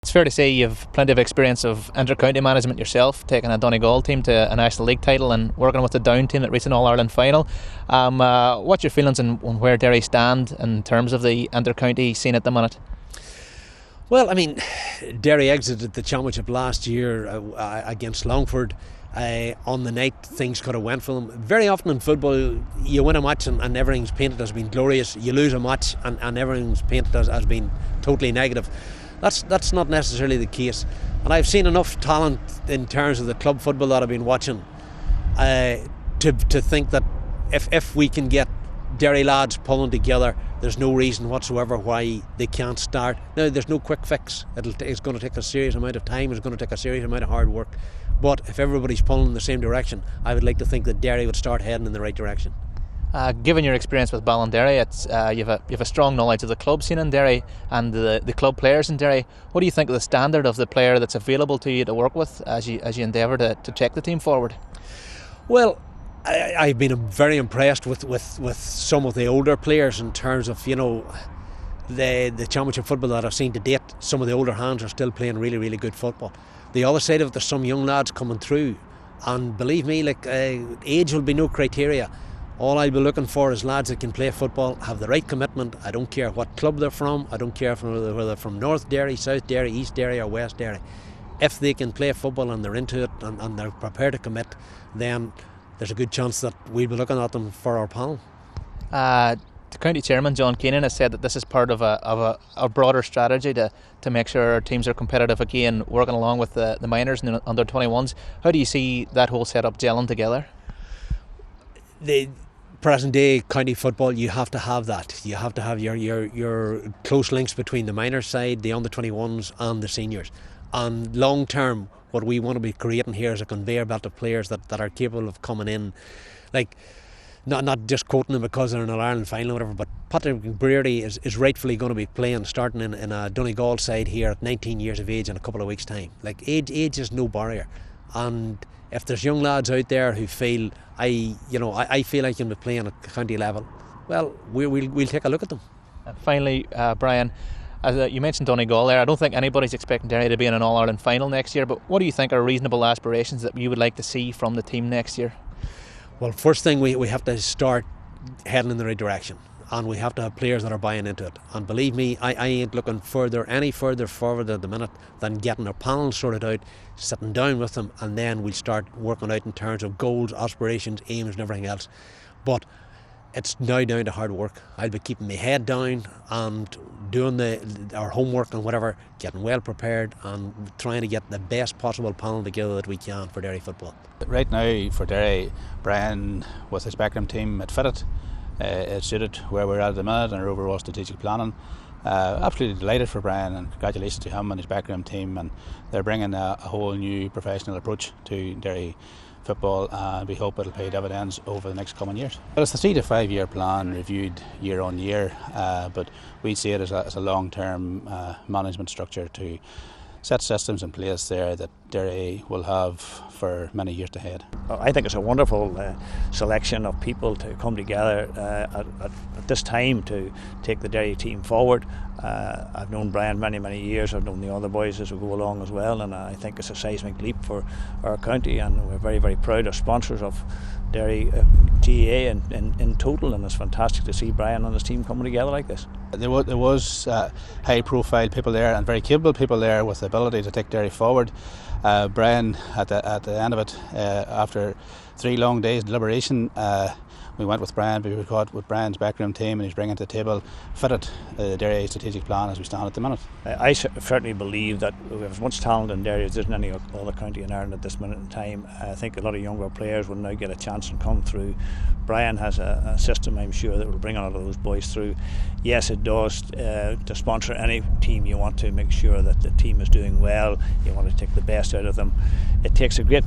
It's fair to say you've plenty of experience of inter-county management yourself, taking a Donegal team to a National League title and working with the Down team that reached an All-Ireland final. What's your feelings on where Derry stand in terms of the inter-county scene at the minute? Well, I mean, Derry exited the championship last year against Longford. On the night things could have went for them. Very often in football you win a match and everything's painted as being glorious. You lose a match and everything's painted as being totally negative. That's not necessarily the case, and I've seen enough talent in terms of the club football that I've been watching to think that if we can get Derry lads pulling together, there's no reason whatsoever why they can't start. Now, there's no quick fix. It's going to take a serious amount of time. It's going to take a serious amount of hard work. But if everybody's pulling in the same direction, I would like to think that Derry would start heading in the right direction. Given your experience with Ballinderry, you've a strong knowledge of the club scene in Derry and the club players in Derry. What do you think of the standard of the player that's available to you to work with as you endeavour to take the team forward? Well, I've been very impressed with some of the older players in terms of, you know, the championship football that I've seen to date. Some of the older hands are still playing really, really good football. The other side of it, there's some young lads coming through, and believe me, age will be no criteria. All I'll be looking for is lads that can play football, have the right commitment. I don't care what club they're from. I don't care whether they're from North Derry, South Derry, East Derry or West Derry. If they can play football and they're into it and they're prepared to commit, then there's a good chance that we'll be looking at them for our panel. The county chairman, John Keenan, has said that this is part of a broader strategy to make sure our teams are competitive again, working along with the minors and the under-21s. How do you see that whole setup gelling together? The present day county football, you have to have that. You have to have your close links between the minor side, the under-21s and the seniors. And long term, what we want to be creating here is a conveyor belt of players that are capable of coming in, like not just quoting them because they're in an Ireland final or whatever, but Patrick Breardy is rightfully going to be playing, starting in a Donegal side here at 19 years of age in a couple of weeks' time. Like, age is no barrier, and if there's young lads out there who feel I feel I can be playing at county level, well, we'll take a look at them. Finally, Brian, as you mentioned Donegal there, I don't think anybody's expecting Derry to be in an All-Ireland final next year, but what do you think are reasonable aspirations that you would like to see from the team next year? Well, first thing, we have to start heading in the right direction, and we have to have players that are buying into it. And believe me, I ain't looking any further forward at the minute than getting our panel sorted out, sitting down with them, and then we'll start working out in terms of goals, aspirations, aims and everything else. But it's now down to hard work. I'll be keeping my head down and doing our homework and whatever, getting well prepared and trying to get the best possible panel together that we can for Derry football. Right now for Derry, Brian with his background team, it fitted. It suited where we're at the minute and our overall strategic planning. Absolutely delighted for Brian, and congratulations to him and his background team, and they're bringing a whole new professional approach to Derry football, and we hope it'll pay dividends over the next coming years. Well, it's a 3 to 5 year plan reviewed year on year, but we see it as a long-term management structure to set systems in place there that Derry will have for many years ahead. I think it's a wonderful selection of people to come together at this time to take the Derry team forward. I've known Brian many years. I've known the other boys as we go along as well, and I think it's a seismic leap for our county, and we're very proud of sponsors of DerryGAA in total, and it's fantastic to see Brian and his team coming together like this. There was high profile people there and very capable people there with the ability to take Derry forward. Brian, at the end of it, after 3 long days deliberation, we went with Brian, but we got with Brian's background team, and he's bringing to the table fitted the Derry strategic plan as we stand at the minute. I certainly believe that we have as much talent in Derry as there isn't any other county in Ireland at this minute in time. I think a lot of younger players will now get a chance and come through. Brian has a system, I'm sure, that will bring a lot of those boys through. Yes, it does. To sponsor any team, you want to make sure that the team is doing well. You want to take the best out of them. It takes a great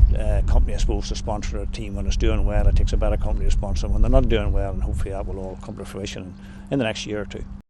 company, I suppose, to sponsor a team when it's doing well. It takes a better company to sponsor them when they're not doing well, and hopefully that will all come to fruition in the next year or two.